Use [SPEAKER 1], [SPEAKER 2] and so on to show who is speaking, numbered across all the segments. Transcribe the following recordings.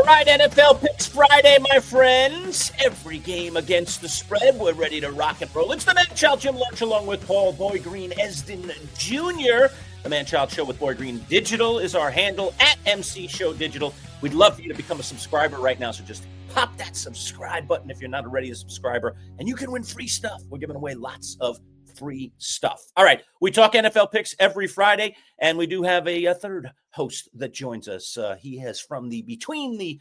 [SPEAKER 1] right, NFL Picks Friday, my friends. Every game against the spread. We're ready to rock and roll. It's the Manchild Jim Lunch along with Paul Boy Green Esden Jr. The Manchild Show with Boy Green Digital is our handle at MC Show Digital. We'd love for you to become a subscriber right now, so just pop that subscribe button if you're not already a subscriber, and you can win free stuff. We're giving away lots of free stuff. All right, we talk NFL picks every Friday, and we do have a third host that joins us. He has from the between the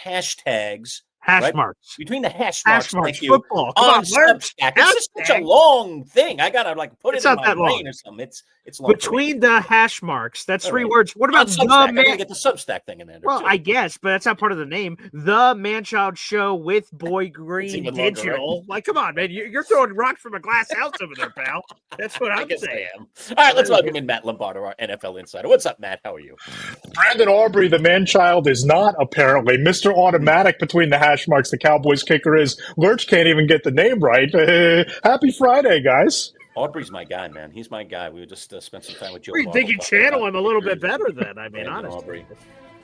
[SPEAKER 1] hashtags.
[SPEAKER 2] Marks.
[SPEAKER 1] Between the hash marks, thank you.
[SPEAKER 2] Football. Come on,
[SPEAKER 1] Substack. It's just such a long thing. I gotta put it in my brain or something. It's long.
[SPEAKER 2] Between the hash marks. That's three words. What about
[SPEAKER 1] Substack? I gotta get the Substack thing in there.
[SPEAKER 2] Well, I guess, but that's not part of the name. The Manchild Show with Boy Green Digital. Longer, right? Like, come on, man. You're throwing rocks from a glass house over there, pal. That's what I'm saying.
[SPEAKER 1] All right, let's welcome in Matt Lombardo, our NFL insider. What's up, Matt? How are you?
[SPEAKER 3] Brandon Aubrey, the Manchild, is not apparently Mr. Automatic between the hash marks. The Cowboys kicker is. Lurch can't even get the name right. Happy Friday, guys.
[SPEAKER 1] Aubrey's my guy, man. He's my guy. We just spent some time with Joe.
[SPEAKER 2] You think you channel him a little bit better then? I mean, honestly.
[SPEAKER 1] Aubrey.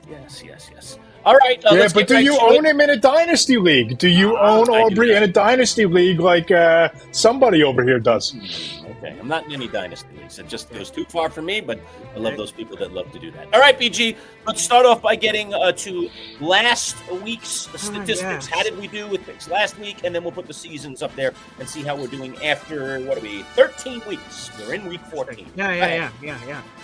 [SPEAKER 1] Yes. All right.
[SPEAKER 3] But do you own him in a dynasty league? Do you own Aubrey in a dynasty league like somebody over here does?
[SPEAKER 1] Okay, I'm not in any dynasty leagues. It just goes too far for me, but I love those people that love to do that. All right, BG, let's start off by getting to last week's statistics. How did we do with picks last week? And then we'll put the seasons up there and see how we're doing after, 13 weeks. We're in week 14.
[SPEAKER 2] Yeah.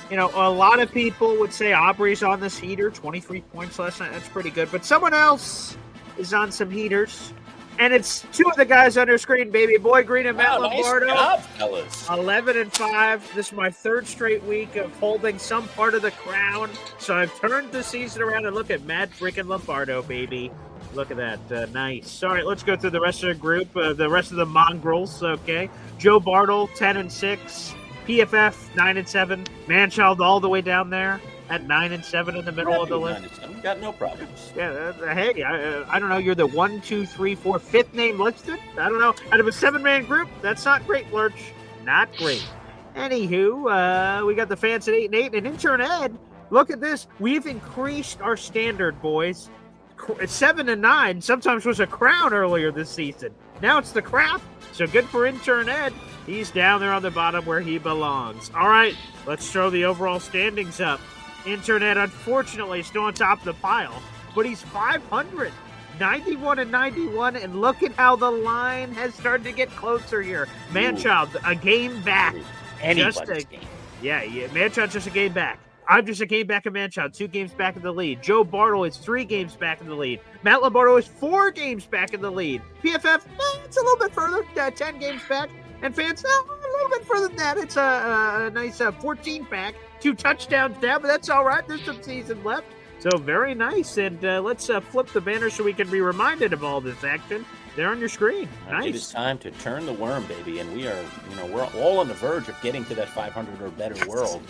[SPEAKER 2] You know, a lot of people would say Aubrey's on this heater, 23 points last night. That's pretty good. But someone else is on some heaters. And it's two of the guys on your screen, baby. Boy Green and Matt Lombardo.
[SPEAKER 1] Nice job, fellas.
[SPEAKER 2] 11-5. This is my third straight week of holding some part of the crown. So I've turned the season around and look at Matt freaking Lombardo, baby. Look at that. Nice. All right, let's go through the rest of the group, the rest of the mongrels, okay? Joe Bartle, 10-6. PFF, 9-7. Manchild all the way down there at 9-7 in the middle of the list.
[SPEAKER 1] Got no problems.
[SPEAKER 2] Yeah, hey, I don't know. You're the 1, 2, 3, 4, 5th name listed. I don't know. Out of a 7-man group, that's not great, Lurch. Not great. Anywho, we got the fans at 8-8, and intern Ed. Look at this. We've increased our standard, boys. 7-9 sometimes was a crown earlier this season. Now it's the crap. So good for intern Ed. He's down there on the bottom where he belongs. All right, let's throw the overall standings up. Internet, unfortunately, still on top of the pile, but he's 500, 91-91, and look at how the line has started to get closer here. Manchild, a game back.
[SPEAKER 1] Anybody's game.
[SPEAKER 2] Yeah, Manchild just a game back. I'm just a game back of Manchild, 2 games back in the lead. Joe Bartle is 3 games back in the lead. Matt Lombardo is 4 games back in the lead. PFF, it's a little bit further, 10 games back. And fans, a little bit further than that. It's a nice 14 back. 2 touchdowns down, but that's all right. There's some season left. So very nice. And let's flip the banner so we can be reminded of all this action. There on your screen. Nice.
[SPEAKER 1] It is time to turn the worm, baby. And we are, we're all on the verge of getting to that 500 or better world.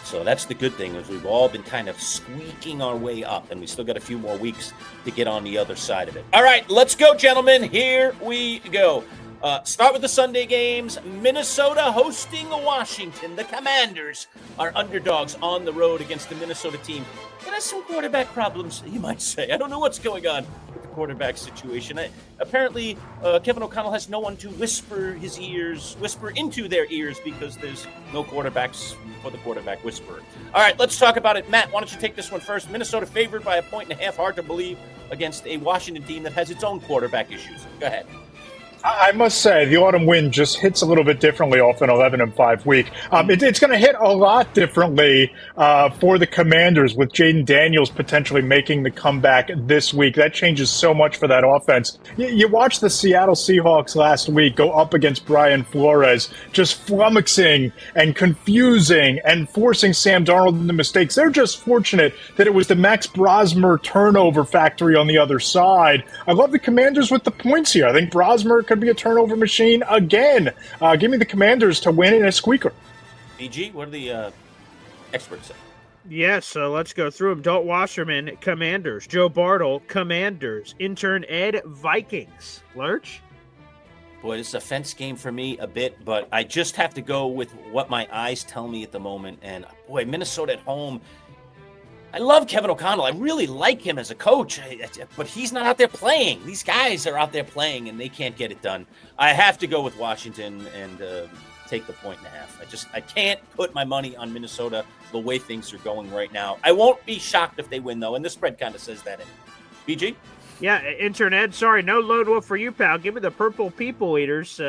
[SPEAKER 1] So that's the good thing, is we've all been kind of squeaking our way up, and we still got a few more weeks to get on the other side of it. All right, let's go, gentlemen. Here we go. Start with the Sunday games. Minnesota hosting Washington. The Commanders are underdogs on the road against the Minnesota team. It has some quarterback problems, you might say. I don't know what's going on with the quarterback situation. Apparently, Kevin O'Connell has no one to whisper into their ears, because there's no quarterbacks for the quarterback whisperer. All right, let's talk about it. Matt, why don't you take this one first? Minnesota favored by 1.5. Hard to believe against a Washington team that has its own quarterback issues. Go ahead.
[SPEAKER 3] I must say, the autumn wind just hits a little bit differently off an 11-5 week. It's going to hit a lot differently for the Commanders, with Jaden Daniels potentially making the comeback this week. That changes so much for that offense. You watched the Seattle Seahawks last week go up against Brian Flores, just flummoxing and confusing and forcing Sam Darnold into mistakes. They're just fortunate that it was the Max Brosmer turnover factory on the other side. I love the Commanders with the points here. I think Brosmer could be a turnover machine again. Give me the Commanders to win in a squeaker.
[SPEAKER 1] BG, what do the experts say?
[SPEAKER 2] Yes, so let's go through them. Dalt Wasserman, Commanders. Joe Bartle, Commanders. Intern Ed, Vikings. Lurch?
[SPEAKER 1] Boy, this is a fence game for me a bit, but I just have to go with what my eyes tell me at the moment. And boy, Minnesota at home, I love Kevin O'Connell. I really like him as a coach, but he's not out there playing. These guys are out there playing, and they can't get it done. I have to go with Washington and take the 1.5. I can't put my money on Minnesota the way things are going right now. I won't be shocked if they win, though, and the spread kind of says that in it. BG?
[SPEAKER 2] Yeah, Internet. Sorry, no Lone Wolf for you, pal. Give me the Purple People Eaters.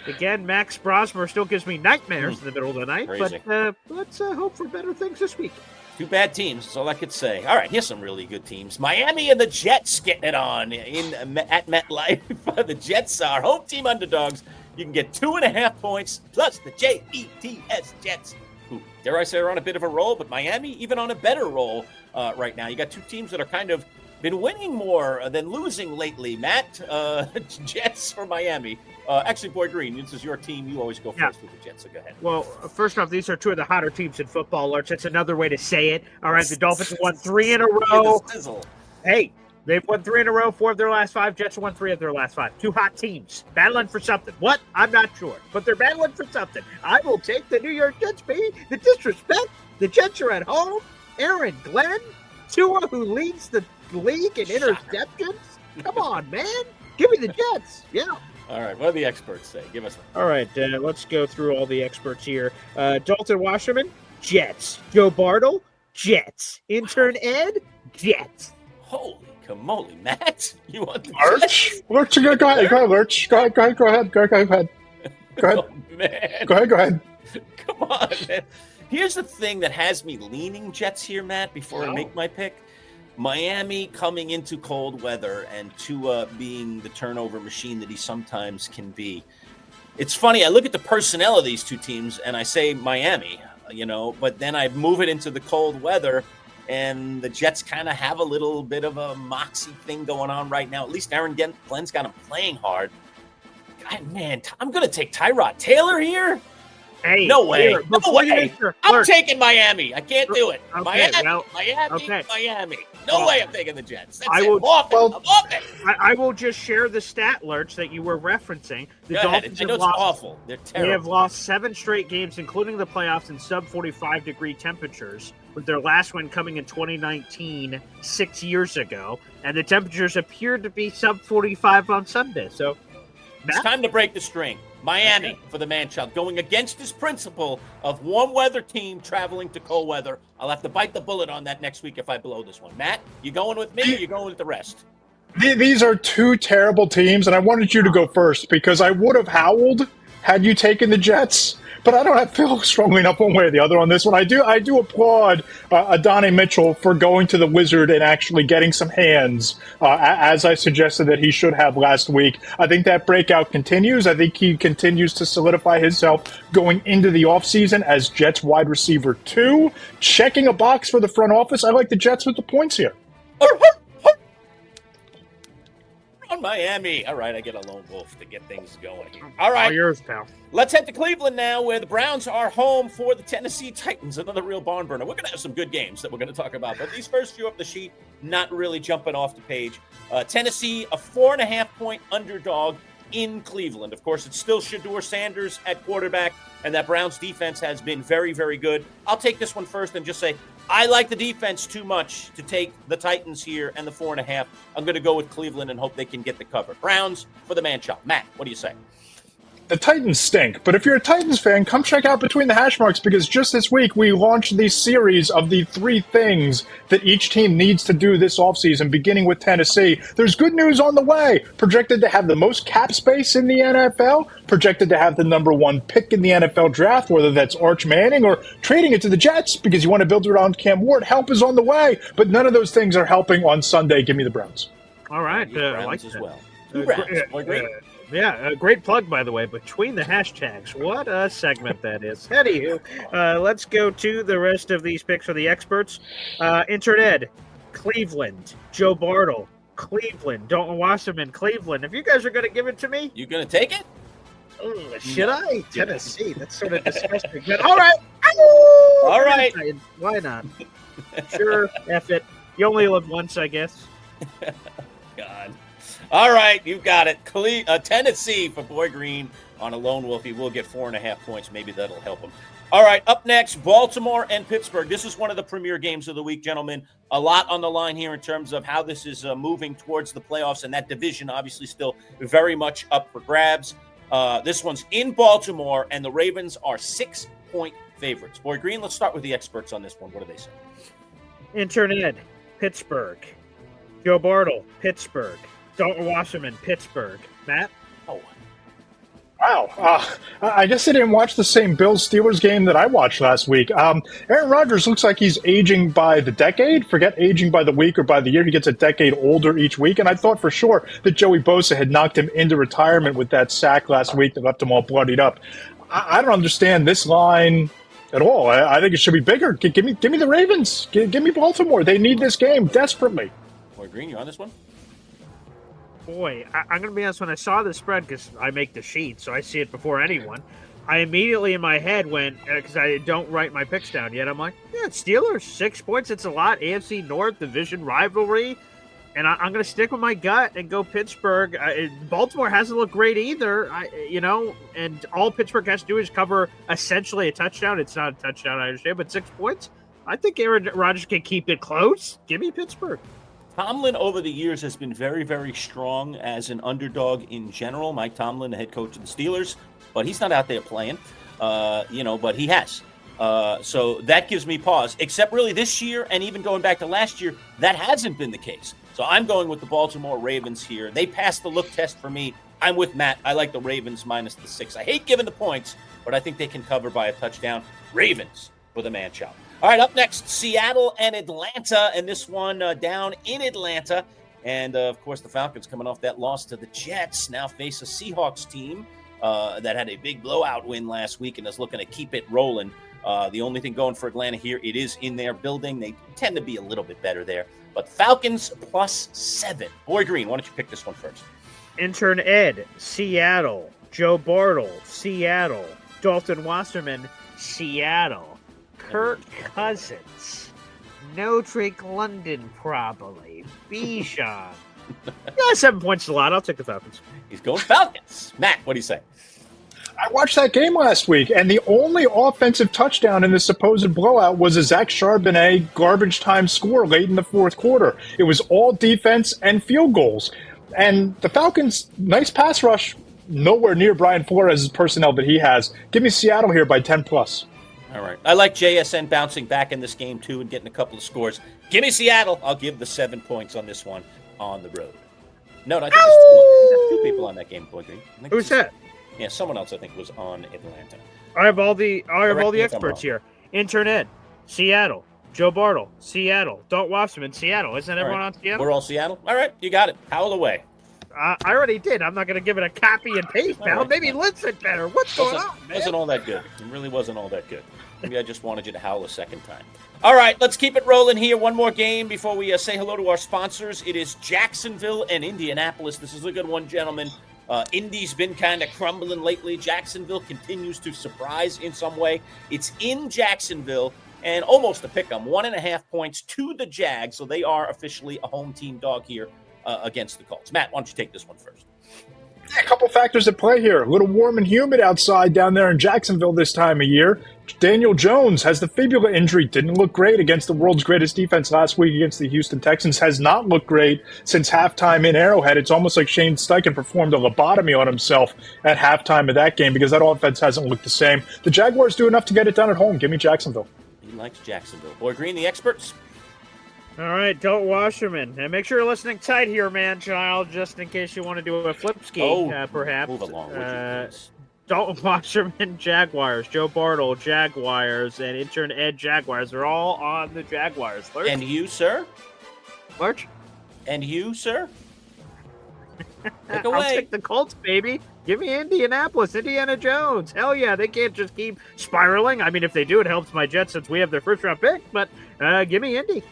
[SPEAKER 2] Again, Max Brosmer still gives me nightmares in the middle of the night,
[SPEAKER 1] Crazy.
[SPEAKER 2] but let's hope for better things this week.
[SPEAKER 1] Two bad teams, that's all I could say. All right, here's some really good teams. Miami and the Jets getting it on at MetLife. The Jets are home team underdogs. You can get 2.5 points plus the Jets, Jets. Who, dare I say, are on a bit of a roll, but Miami even on a better roll right now. You got two teams that are kind of been winning more than losing lately. Matt, Jets or Miami? Actually, Boy Green, this is your team. You always go first with the Jets, so go ahead.
[SPEAKER 2] Well, first off, these are two of the hotter teams in football, Lurch. That's another way to say it. All right, the Dolphins won 3 in a row. Hey, they've won 3 in a row, 4 of their last 5. Jets won 3 of their last 5. Two hot teams battling for something. What? I'm not sure, but they're battling for something. I will take the New York Jets, baby. The disrespect. The Jets are at home. Aaron Glenn, Tua, who leads the league in interceptions. Come on, man. Give me the Jets. Yeah.
[SPEAKER 1] All right, what do the experts say? Give us one.
[SPEAKER 2] All right, let's go through all the experts here. Dalton Wasserman, Jets. Joe Bartle, Jets. Intern Ed, Jets.
[SPEAKER 1] Holy camole, Matt! You want the
[SPEAKER 3] Lurch? Lurch, go ahead, Lurch. Go ahead.
[SPEAKER 1] Oh, man.
[SPEAKER 3] Go ahead.
[SPEAKER 1] Come on, man. Here's the thing that has me leaning Jets here, Matt, before I make my pick. Miami coming into cold weather and Tua being the turnover machine that he sometimes can be. It's funny, I look at the personnel of these two teams and I say Miami, but then I move it into the cold weather and the Jets kind of have a little bit of a moxie thing going on right now. At least Aaron Glenn's got him playing hard. God, man, I'm going to take Tyrod Taylor here.
[SPEAKER 2] Hey,
[SPEAKER 1] no way.
[SPEAKER 2] Here,
[SPEAKER 1] No way. I'm taking Miami. I can't do it.
[SPEAKER 2] Okay,
[SPEAKER 1] Miami. No way I'm taking the Jets. That's
[SPEAKER 2] I'm
[SPEAKER 1] off it.
[SPEAKER 2] I will just share the stat, Lurch, that you were referencing. The Dolphins
[SPEAKER 1] I know it's awful. They're terrible.
[SPEAKER 2] They have lost 7 straight games, including the playoffs in sub-45-degree temperatures, with their last one coming in 2019, 6 years ago. And the temperatures appeared to be sub-45 on Sunday. So
[SPEAKER 1] it's time to break the string. Miami for the Manchild, going against his principle of warm weather team traveling to cold weather. I'll have to bite the bullet on that next week if I blow this one. Matt, you going with me or you going with the rest?
[SPEAKER 3] These are two terrible teams, and I wanted you to go first because I would have howled had you taken the Jets. But I don't feel strongly enough one way or the other on this one. I do applaud Adonai Mitchell for going to the Wizard and actually getting some hands, as I suggested that he should have last week. I think that breakout continues. I think he continues to solidify himself going into the offseason as Jets wide receiver 2. Checking a box for the front office. I like the Jets with the points here.
[SPEAKER 1] On Miami. All right, I get a lone wolf to get things going here. All right.
[SPEAKER 2] All yours, pal.
[SPEAKER 1] Let's head to Cleveland now, where the Browns are home for the Tennessee Titans, another real barn burner. We're going to have some good games that we're going to talk about, but these first few up the sheet, not really jumping off the page. Tennessee, a 4.5-point underdog in Cleveland. Of course, it's still Shedeur Sanders at quarterback, and that Browns defense has been very, very good. I'll take this one first and just say I like the defense too much to take the Titans here and the 4.5. I'm going to go with Cleveland and hope they can get the cover. Browns for the Manchild. Matt, what do you say?
[SPEAKER 3] The Titans stink, but if you're a Titans fan, come check out Between the Hash Marks because just this week we launched the series of the 3 things that each team needs to do this offseason, beginning with Tennessee. There's good news on the way. Projected to have the most cap space in the NFL, projected to have the number 1 pick in the NFL draft, whether that's Arch Manning or trading it to the Jets because you want to build around Cam Ward. Help is on the way, but none of those things are helping on Sunday. Give me the Browns.
[SPEAKER 2] All right.
[SPEAKER 1] Browns
[SPEAKER 2] like
[SPEAKER 1] as
[SPEAKER 2] that.
[SPEAKER 1] well. Two Browns. Great.
[SPEAKER 2] Yeah, great plug, by the way, between the hashtags. What a segment that is. Anywho, let's go to the rest of these picks for the experts. Internet, Cleveland, Joe Bartle, Cleveland, Dalton Wasserman, Cleveland. If you guys are going to give it to me.
[SPEAKER 1] You going to take it?
[SPEAKER 2] Should I? Tennessee. That's sort of disgusting. But all right.
[SPEAKER 1] All right.
[SPEAKER 2] Why not? Sure, F it. You only live once, I guess.
[SPEAKER 1] God. All right, you got it. Tennessee for Boy Green on a lone wolf. He will get 4.5 points. Maybe that'll help him. All right, up next, Baltimore and Pittsburgh. This is one of the premier games of the week, gentlemen. A lot on the line here in terms of how this is moving towards the playoffs, and that division obviously still very much up for grabs. This one's in Baltimore, and the Ravens are 6-point favorites. Boy Green, let's start with the experts on this one. What do they say?
[SPEAKER 2] Intern Ed, Pittsburgh. Joe Bartle, Pittsburgh. Dalton Wasserman, Pittsburgh. Matt?
[SPEAKER 1] Oh,
[SPEAKER 3] Wow. I guess I didn't watch the same Bills-Steelers game that I watched last week. Aaron Rodgers looks like he's aging by the decade. Forget aging by the week or by the year. He gets a decade older each week. And I thought for sure that Joey Bosa had knocked him into retirement with that sack last week that left him all bloodied up. I don't understand this line at all. I think it should be bigger. Give me the Ravens. Give me Baltimore. They need this game desperately.
[SPEAKER 1] Boy Green, you on this one?
[SPEAKER 2] Boy, I'm going to be honest, when I saw the spread, because I make the sheet, so I see it before anyone, I immediately in my head went, because I don't write my picks down yet, I'm like, yeah, Steelers, 6 points, it's a lot. AFC North, division rivalry, and I'm going to stick with my gut and go Pittsburgh. Baltimore hasn't looked great either, and all Pittsburgh has to do is cover essentially a touchdown. It's not a touchdown, I understand, but 6 points? I think Aaron Rodgers can keep it close. Give me Pittsburgh.
[SPEAKER 1] Tomlin over the years has been very, very strong as an underdog in general. Mike Tomlin, the head coach of the Steelers, but he's not out there playing, but he has. So that gives me pause, except really this year and even going back to last year, that hasn't been the case. So I'm going with the Baltimore Ravens here. They passed the look test for me. I'm with Matt. I like the Ravens minus the 6. I hate giving the points, but I think they can cover by a touchdown. Ravens with a Manchild. All right, up next, Seattle and Atlanta, and this one down in Atlanta. And, of course, the Falcons coming off that loss to the Jets now face a Seahawks team that had a big blowout win last week and is looking to keep it rolling. The only thing going for Atlanta here, it is in their building. They tend to be a little bit better there. But Falcons +7. Boy Green, why don't you pick this one first?
[SPEAKER 2] Intern Ed, Seattle. Joe Bartle, Seattle. Dalton Wasserman, Seattle. Kirk Cousins. No Drake London, probably. Bijan. 7 points is a lot. I'll take the Falcons.
[SPEAKER 1] He's going Falcons. Matt, what do you say?
[SPEAKER 3] I watched that game last week, and the only offensive touchdown in the supposed blowout was a Zach Charbonnet garbage time score late in the fourth quarter. It was all defense and field goals. And the Falcons, nice pass rush, nowhere near Brian Flores' personnel that he has. Give me Seattle here by 10+.
[SPEAKER 1] All right. I like JSN bouncing back in this game, too, and getting a couple of scores. Give me Seattle. I'll give the 7 points on this one on the road. No, I think there's two people on that game, Boy Green.
[SPEAKER 2] Who's that?
[SPEAKER 1] Yeah, someone else I think was on Atlanta.
[SPEAKER 2] I have all the experts here. Intern Ed, Seattle. Joe Bartle, Seattle. Dalton Wasserman, Seattle. Isn't everyone on Seattle?
[SPEAKER 1] We're all Seattle? All right, you got it. Howl away.
[SPEAKER 2] I already did. I'm not going to give it a copy and paste now.
[SPEAKER 1] Right.
[SPEAKER 2] Maybe listen better. What's going on, man?
[SPEAKER 1] Wasn't all that good. It really wasn't all that good. Maybe I just wanted you to howl a second time. All right, let's keep it rolling here. One more game before we say hello to our sponsors. It is Jacksonville and Indianapolis. This is a good one, gentlemen. Indy's been kind of crumbling lately. Jacksonville continues to surprise in some way. It's in Jacksonville and almost a pick 'em. 1.5 points to the Jags, so they are officially a home team dog here against the Colts. Matt, why don't you take this one first?
[SPEAKER 3] Yeah, a couple factors at play here. A little warm and humid outside down there in Jacksonville this time of year. Daniel Jones has the fibula injury. Didn't look great against the world's greatest defense last week against the Houston Texans. Has not looked great since halftime in Arrowhead. It's almost like Shane Steichen performed a lobotomy on himself at halftime of that game because that offense hasn't looked the same. The Jaguars do enough to get it done at home. Give me Jacksonville.
[SPEAKER 1] He likes Jacksonville. Boy Green, the experts.
[SPEAKER 2] All right, Dalton Wasserman. And make sure you're listening tight here, Manchild, just in case you want to do a flip ski, perhaps.
[SPEAKER 1] Move along, would you please?
[SPEAKER 2] Dalton Wasserman, Jaguars. Joe Bartle, Jaguars. And intern Ed, Jaguars. They're all on the Jaguars. Lurch?
[SPEAKER 1] And you, sir?
[SPEAKER 2] Lurch?
[SPEAKER 1] And you, sir? Take
[SPEAKER 2] I'll
[SPEAKER 1] away.
[SPEAKER 2] take the Colts, baby. Give me Indianapolis, Indiana Jones. Hell yeah, they can't just keep spiraling. I mean, if they do, it helps my Jets since we have their first-round pick. But give me Indy.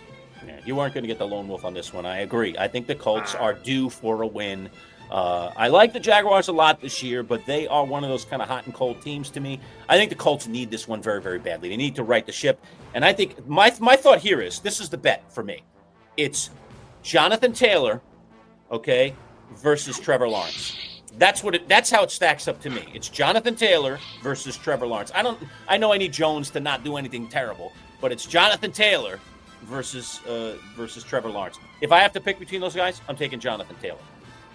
[SPEAKER 1] Yeah, you weren't going to get the lone wolf on this one. I agree. I think the Colts are due for a win. I like the Jaguars a lot this year, but they are one of those kind of hot and cold teams to me. I think the Colts need this one very, very badly. They need to right the ship. And I think my thought here is, this is the bet for me. It's Jonathan Taylor, okay, versus Trevor Lawrence. That's how it stacks up to me. It's Jonathan Taylor versus Trevor Lawrence. I know I need Jones to not do anything terrible, but it's Jonathan Taylor versus Trevor Lawrence. If I have to pick between those guys, I'm taking Jonathan Taylor.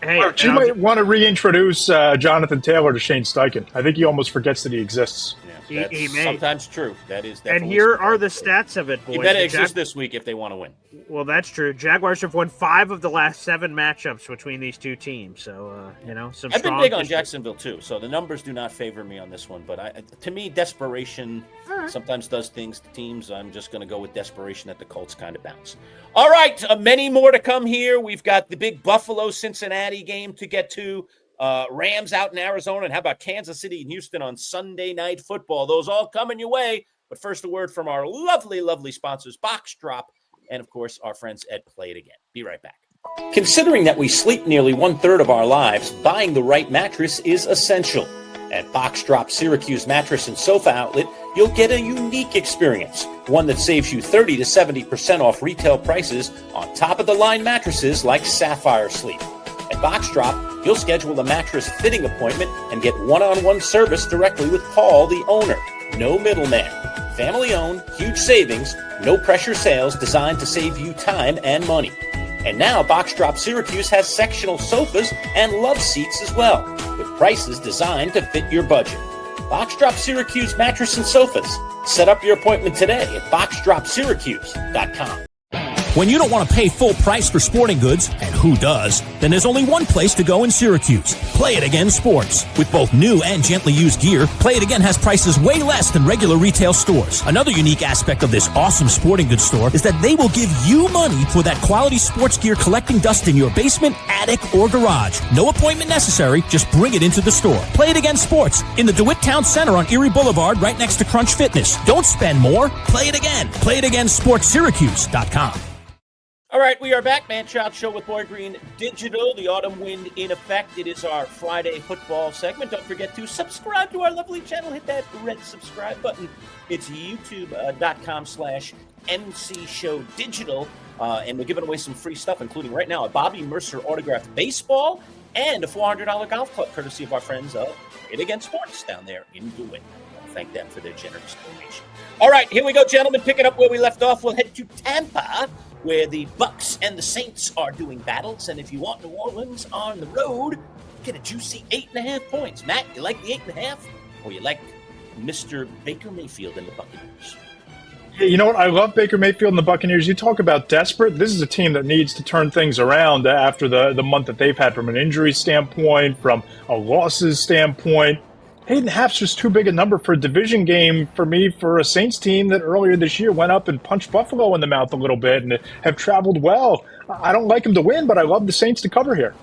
[SPEAKER 2] Hey,
[SPEAKER 3] You might want to reintroduce Jonathan Taylor to Shane Steichen. I think he almost forgets that he exists.
[SPEAKER 1] Yeah, that's
[SPEAKER 2] he may.
[SPEAKER 1] sometimes true. That is
[SPEAKER 2] And here are the stats of it, boys.
[SPEAKER 1] He better exist this week if they want to win.
[SPEAKER 2] Well, that's true. Jaguars have won 5 of the last 7 matchups between these two teams. So, some
[SPEAKER 1] I've been
[SPEAKER 2] strong
[SPEAKER 1] big on
[SPEAKER 2] history.
[SPEAKER 1] Jacksonville, too, so the numbers do not favor me on this one. But to me, desperation sometimes does things to teams. I'm just going to go with desperation that the Colts kind of bounce. All right, many more to come here. We've got the big Buffalo-Cincinnati game to get to. Rams out in Arizona, and how about Kansas City and Houston on Sunday Night Football? Those all coming your way. But first, a word from our lovely, lovely sponsors, Box Drop, and, of course, our friends at Play It Again. Be right back. Considering that we sleep nearly 1/3 of our lives, buying the right mattress is essential. At Box Drop Syracuse Mattress and Sofa Outlet, you'll get a unique experience, one that saves you 30 to 70% off retail prices on top-of-the-line mattresses like Sapphire Sleep. At Box Drop, you'll schedule a mattress fitting appointment and get one-on-one service directly with Paul, the owner. No middleman. Family-owned, huge savings, no-pressure sales designed to save you time and money. And now Box Drop Syracuse has sectional sofas and love seats as well, with prices designed to fit your budget. Box Drop Syracuse Mattress and Sofas. Set up your appointment today at boxdropsyracuse.com.
[SPEAKER 4] When you don't want to pay full price for sporting goods, and who does, then there's only one place to go in Syracuse. Play It Again Sports. With both new and gently used gear, Play It Again has prices way less than regular retail stores. Another unique aspect of this awesome sporting goods store is that they will give you money for that quality sports gear collecting dust in your basement, attic, or garage. No appointment necessary, just bring it into the store. Play It Again Sports in the DeWitt Town Center on Erie Boulevard right next to Crunch Fitness. Don't spend more, play it again. PlayItAgainSportsSyracuse.com.
[SPEAKER 1] All right, we are back. Manchild Show with Boy Green Digital. The autumn wind in effect. It is our Friday football segment. Don't forget to subscribe to our lovely channel. Hit that red subscribe button. It's youtube.com/MC Show Digital. And we're giving away some free stuff, including right now a Bobby Mercer autographed baseball and a $400 golf club, courtesy of our friends of It Against Sports down there in DeWitt. I'll thank them for their generous donation. All right, here we go, gentlemen. Picking up where we left off, we'll head to Tampa, where the Bucks and the Saints are doing battles. And if you want New Orleans on the road, get a juicy 8.5 points. Matt, you like the 8.5? Or you like Mr. Baker Mayfield and the Buccaneers?
[SPEAKER 3] Yeah, you know what? I love Baker Mayfield and the Buccaneers. You talk about desperate. This is a team that needs to turn things around after the month that they've had from an injury standpoint, from a losses standpoint. 8.5's just too big a number for a division game for me, for a Saints team that earlier this year went up and punched Buffalo in the mouth a little bit and have traveled well. I don't like them to win, but I love the Saints to cover here.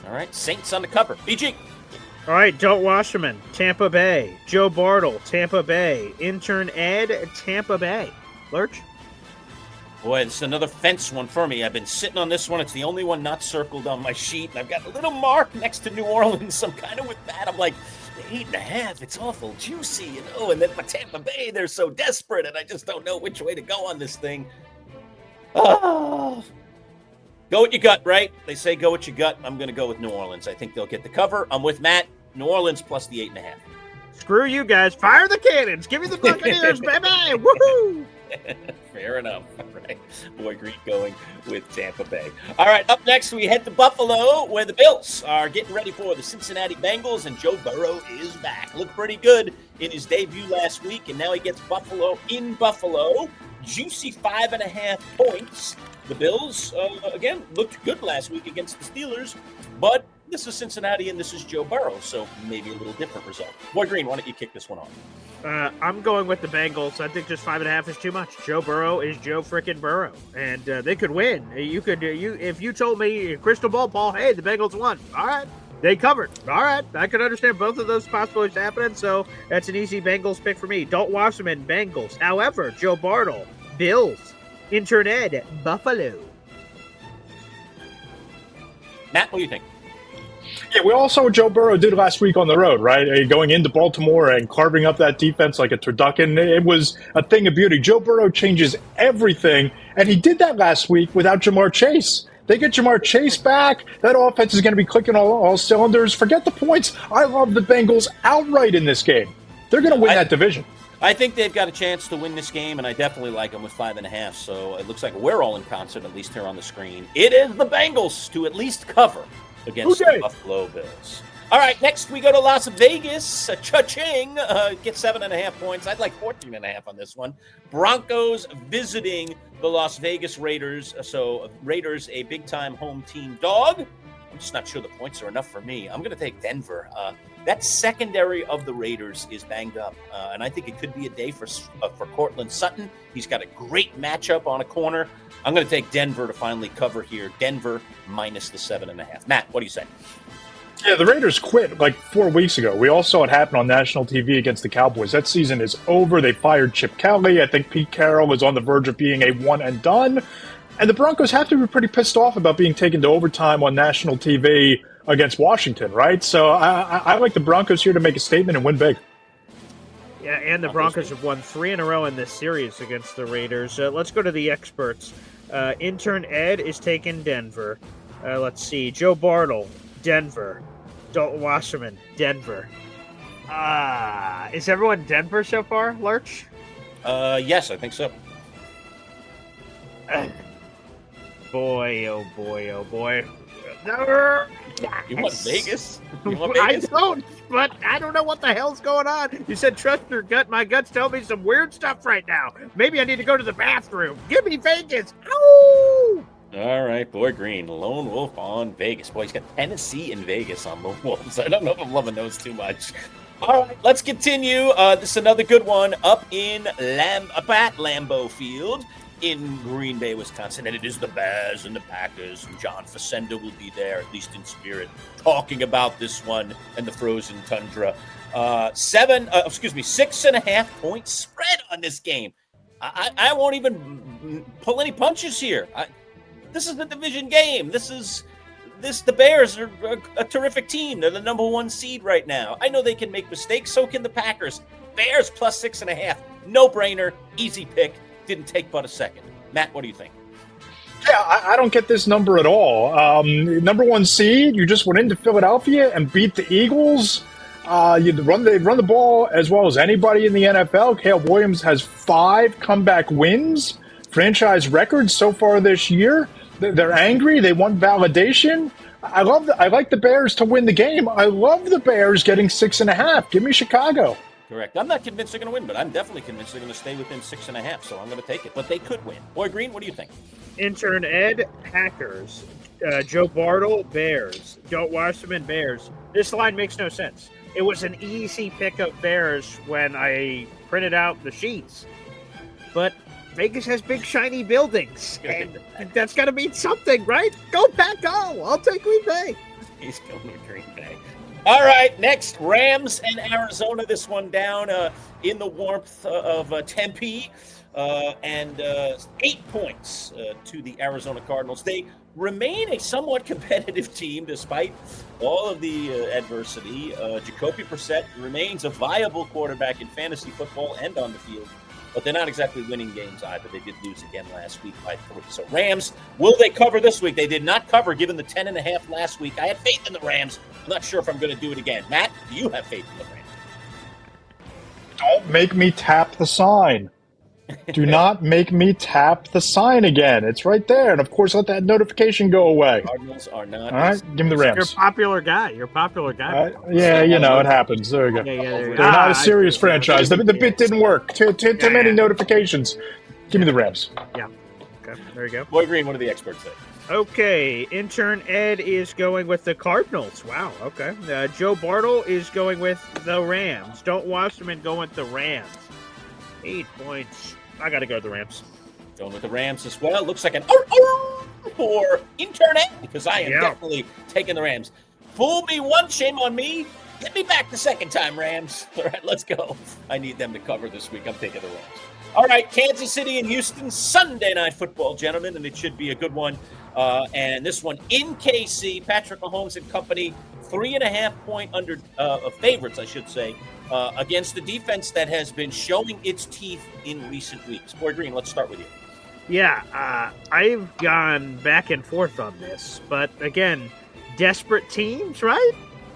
[SPEAKER 1] All right, Saints on the cover. BG.
[SPEAKER 2] All right, Don't Washerman, Tampa Bay. Joe Bartle, Tampa Bay. Intern Ed, Tampa Bay. Lurch?
[SPEAKER 1] Boy, this is another fence one for me. I've been sitting on this one. It's the only one not circled on my sheet. And I've got a little mark next to New Orleans. I'm kind of with that. I'm like, 8.5, it's awful juicy, and then for Tampa Bay, they're so desperate, and I just don't know which way to go on this thing. Oh. Go with your gut, right? They say go with your gut. I'm going to go with New Orleans. I think they'll get the cover. I'm with Matt. New Orleans plus the 8.5.
[SPEAKER 2] Screw you guys. Fire the cannons. Give me the Buccaneers, baby. Woohoo!
[SPEAKER 1] Fair enough. All right. Boy Green going with Tampa Bay. All right, up next we head to Buffalo, where the Bills are getting ready for the Cincinnati Bengals, and Joe Burrow is back. Looked pretty good in his debut last week, and now he gets Buffalo in Buffalo. Juicy 5.5 points. The Bills, again, looked good last week against the Steelers, but this is Cincinnati and this is Joe Burrow, so maybe a little different result. Boy Green, why don't you kick this one off?
[SPEAKER 2] I'm going with the Bengals. I think just 5.5 is too much. Joe Burrow is Joe frickin' Burrow, and they could win. If you told me crystal ball, Paul, hey, the Bengals won. All right, they covered. All right, I could understand both of those possibilities happening. So that's an easy Bengals pick for me. Don't watch them in Bengals. However, Joe Bartle, Bills, Intern Ed, Buffalo.
[SPEAKER 1] Matt, what do you think?
[SPEAKER 3] Yeah, we all saw what Joe Burrow did last week on the road, right? Going into Baltimore and carving up that defense like a turducken. It was a thing of beauty. Joe Burrow changes everything, and he did that last week without Jamar Chase. They get Jamar Chase back. That offense is going to be clicking all cylinders. Forget the points. I love the Bengals outright in this game. They're going to win that division.
[SPEAKER 1] I think they've got a chance to win this game, and I definitely like them with 5.5. So it looks like we're all in concert, at least here on the screen. It is the Bengals to at least cover against the Buffalo Bills. All right, next we go to Las Vegas. Cha-ching, get 7.5 points. I'd like 14.5 on this one. Broncos visiting the Las Vegas Raiders. So Raiders, a big-time home team dog. I'm just not sure the points are enough for me. I'm going to take Denver. That secondary of the Raiders is banged up, and I think it could be a day for Cortland Sutton. He's got a great matchup on a corner. I'm going to take Denver to finally cover here. Denver minus the 7.5. Matt, what do you say?
[SPEAKER 3] Yeah, the Raiders quit like 4 weeks ago. We all saw it happen on national TV against the Cowboys. That season is over. They fired Chip Kelly. I think Pete Carroll is on the verge of being a one and done. And the Broncos have to be pretty pissed off about being taken to overtime on national TV against Washington, right? So I like the Broncos here to make a statement and win big.
[SPEAKER 2] Yeah, and the Broncos have won 3 in a row in this series against the Raiders. Let's go to the experts. Intern Ed is taking Denver. Let's see. Joe Bartle, Denver. Dalton Wasserman, Denver. Is everyone Denver so far, Lurch?
[SPEAKER 1] Yes, I think so.
[SPEAKER 2] Boy, oh boy, oh boy.
[SPEAKER 1] You want Vegas? You want Vegas?
[SPEAKER 2] I don't, but I don't know what the hell's going on. You said trust your gut. My gut's telling me some weird stuff right now. Maybe I need to go to the bathroom. Give me Vegas. Ow!
[SPEAKER 1] All right, Boy Green, Lone Wolf on Vegas. Boy, he's got Tennessee and Vegas on Lone Wolves. I don't know if I'm loving those too much. All right, let's continue. This is another good one up at Lambeau Field in Green Bay, Wisconsin. And it is the Bears and the Packers. And John Facenda will be there, at least in spirit, talking about this one and the frozen tundra. 6.5 point spread on this game. I won't even pull any punches here. This is the division game. The Bears are a terrific team. They're the number 1 seed right now. I know they can make mistakes. So can the Packers. Bears plus 6.5. No brainer. Easy pick. Didn't take but a second. Matt, what do you think?
[SPEAKER 3] Yeah, I don't get this number at all. Number 1 seed, you just went into Philadelphia and beat the Eagles. They run the ball as well as anybody in the NFL. Caleb Williams has 5 comeback wins, franchise records so far this year. They're angry. They want validation. I like the Bears to win the game. I love the Bears getting 6.5. Give me Chicago.
[SPEAKER 1] Correct. I'm not convinced they're going to win, but I'm definitely convinced they're going to stay within 6.5, so I'm going to take it. But they could win. Boy Green, what do you think?
[SPEAKER 2] Intern Ed, Packers. Joe Bartle, Bears. Don't Wasserman, Bears. This line makes no sense. It was an easy pick of Bears when I printed out the sheets. But Vegas has big, shiny buildings, and that's got to mean something, right? Go Pack, go! I'll take Green Bay.
[SPEAKER 1] He's going to Green Bay. All right, next, Rams and Arizona. This one down in the warmth of Tempe, and 8 points to the Arizona Cardinals. They remain a somewhat competitive team despite all of the adversity. Jacoby Brissett remains a viable quarterback in fantasy football and on the field. But they're not exactly winning games either. They did lose again last week by 3. So Rams, will they cover this week? They did not cover given the 10.5 last week. I had faith in the Rams. I'm not sure if I'm going to do it again. Matt, do you have faith in the Rams?
[SPEAKER 3] Don't make me tap the sign. Do not make me tap the sign again. It's right there. And, of course, let that notification go away.
[SPEAKER 1] Cardinals are not.
[SPEAKER 3] All right, give me the Rams.
[SPEAKER 2] You're a popular guy.
[SPEAKER 3] Yeah, it happens. There you go. They're not a serious franchise. The bit didn't work. Too many notifications. Give me the Rams.
[SPEAKER 2] Yeah. Okay, there you go.
[SPEAKER 1] Boy Green, what do the experts say?
[SPEAKER 2] Okay, Intern Ed is going with the Cardinals. Wow, okay. Joe Bartle is going with the Rams. Don't Wasserman go with the Rams. 8 points. I got to go with the Rams.
[SPEAKER 1] Going with the Rams as well. Looks like an for Intern Ed, because I am definitely taking the Rams. Fool me once, shame on me. Get me back the second time, Rams. All right, let's go. I need them to cover this week. I'm taking the Rams. All right, Kansas City and Houston, Sunday Night Football, gentlemen, and it should be a good one. And this one in KC, Patrick Mahomes and company, 3.5 point under favorites, I should say, against the defense that has been showing its teeth in recent weeks. Boy Green, let's start with you.
[SPEAKER 2] Yeah, I've gone back and forth on this, but again, desperate teams, right?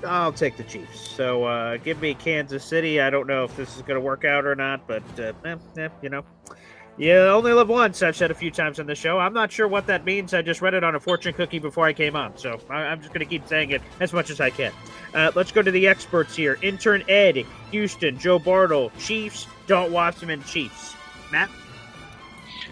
[SPEAKER 2] I'll take the Chiefs. So give me Kansas City. I don't know if this is going to work out or not, but you only live once. I've said a few times on the show. I'm not sure what that means. I just read it on a fortune cookie before I came on, so I'm just going to keep saying it as much as I can. Let's go to the experts here. Intern Ed, Houston, Joe Bartle, Chiefs, Don't Watchman, Chiefs. Matt?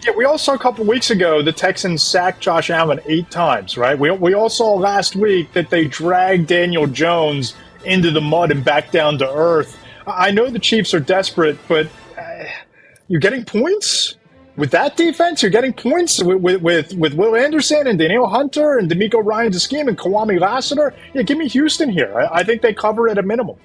[SPEAKER 3] Yeah, we all saw a couple weeks ago the Texans sacked Josh Allen 8 times, right? We all saw last week that they dragged Daniel Jones into the mud and back down to earth. I know the Chiefs are desperate, but you're getting points with that defense. You're getting points with Will Anderson and Danielle Hunter and D'Amico Ryan's scheme and Kwame Lassiter. Yeah, give me Houston here. I think they cover at a minimum.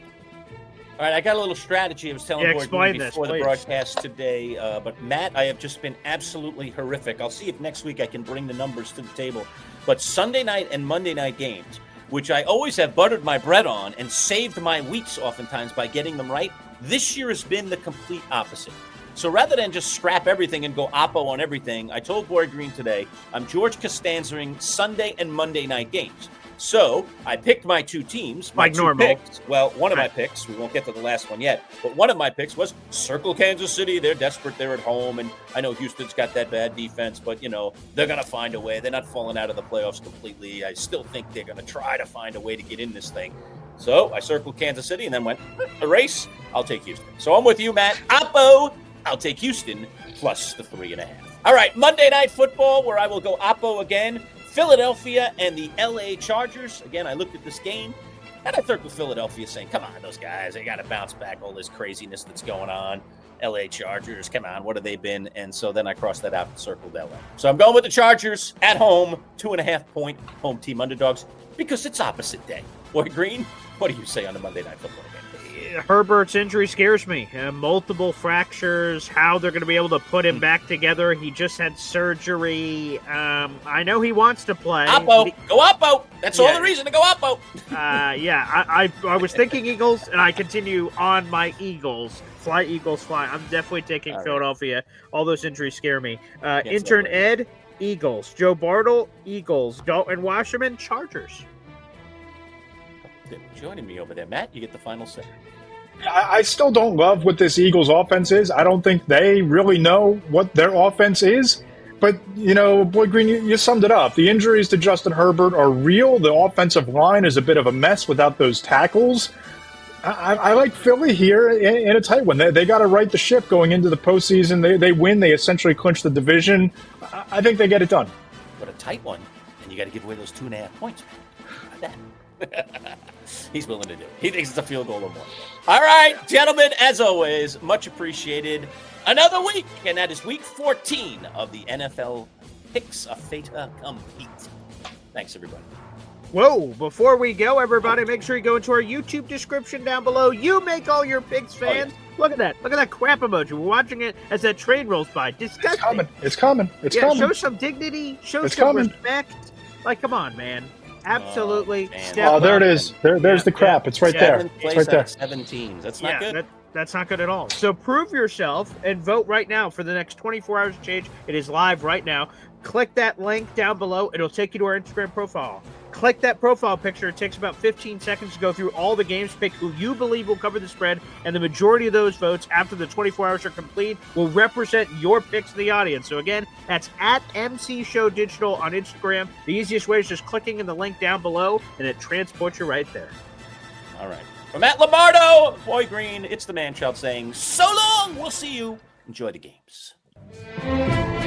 [SPEAKER 1] All right, I got a little strategy I was telling Boyd before the broadcast today. But, Matt, I have just been absolutely horrific. I'll see if next week I can bring the numbers to the table. But Sunday night and Monday night games, which I always have buttered my bread on and saved my weeks oftentimes by getting them right, this year has been the complete opposite. So rather than just scrap everything and go oppo on everything, I told Boyd Green today, I'm George Costanzering Sunday and Monday night games. So I picked my 2 teams.
[SPEAKER 2] Like normal.
[SPEAKER 1] Picks, well, one of my picks, we won't get to the last one yet, but one of my picks was circle Kansas City. They're desperate. They're at home. And I know Houston's got that bad defense, but, they're going to find a way. They're not falling out of the playoffs completely. I still think they're going to try to find a way to get in this thing. So I circled Kansas City and then went, erase, I'll take Houston. So I'm with you, Matt. Oppo, I'll take Houston plus the 3.5. All right, Monday Night Football, where I will go oppo again. Philadelphia and the LA Chargers. Again, I looked at this game, and I circled Philadelphia saying, come on, those guys, they got to bounce back all this craziness that's going on. LA Chargers, come on, what have they been? And so then I crossed that out and circled LA. So I'm going with the Chargers at home, 2.5-point home team underdogs, because it's opposite day. Boyd Green, what do you say on the Monday Night Football game?
[SPEAKER 2] Herbert's injury scares me. Multiple fractures, how they're going to be able to put him back together. He just had surgery. I know he wants to play.
[SPEAKER 1] Oppo. Go Oppo. That's all the reason to go Oppo.
[SPEAKER 2] I was thinking Eagles, and I continue on my Eagles. Fly, Eagles, fly. I'm definitely taking Philadelphia. Right. All those injuries scare me. Intern Ed, Eagles. Joe Bartle, Eagles. Dalton Wasserman, Chargers.
[SPEAKER 1] Joining me over there. Matt, you get the final say.
[SPEAKER 3] I still don't love what this Eagles offense is. I don't think they really know what their offense is. But, Boyd Green, you summed it up. The injuries to Justin Herbert are real. The offensive line is a bit of a mess without those tackles. I like Philly here in a tight one. They got to right the ship going into the postseason. They win. They essentially clinch the division. I think they get it done.
[SPEAKER 1] But a tight one, and you got to give away those 2.5 points. How about that? He's willing to do it. He thinks it's a field goal or more. All right, gentlemen, as always, much appreciated. Another week, and that is week 14 of the NFL Picks a Feta Compete. Thanks, everybody.
[SPEAKER 2] Whoa, before we go, everybody, make sure you go into our YouTube description down below. You make all your picks, fans. Oh, yeah. Look at that. Look at that crap emoji. We're watching it as that train rolls by. Disgusting.
[SPEAKER 3] It's coming.
[SPEAKER 2] Show some dignity. Show some respect. Like, come on, man. Absolutely.
[SPEAKER 3] There it is. There's the crap. It's right there. It's right there.
[SPEAKER 1] 17. That's not good.
[SPEAKER 2] That's not good at all. So prove yourself and vote right now for the next 24 hours to change. It is live right now. Click that link down below. It'll take you to our Instagram profile. Click that profile picture. It takes about 15 seconds to go through all the games, pick who you believe will cover the spread, and the majority of those votes after the 24 hours are complete will represent your picks in the audience. So again, that's at MC Show Digital on Instagram. The easiest way is just clicking in the link down below, and it transports you right there.
[SPEAKER 1] All right. From Matt Lombardo, Boyd Green, it's the Manchild saying, so long. We'll see you. Enjoy the games.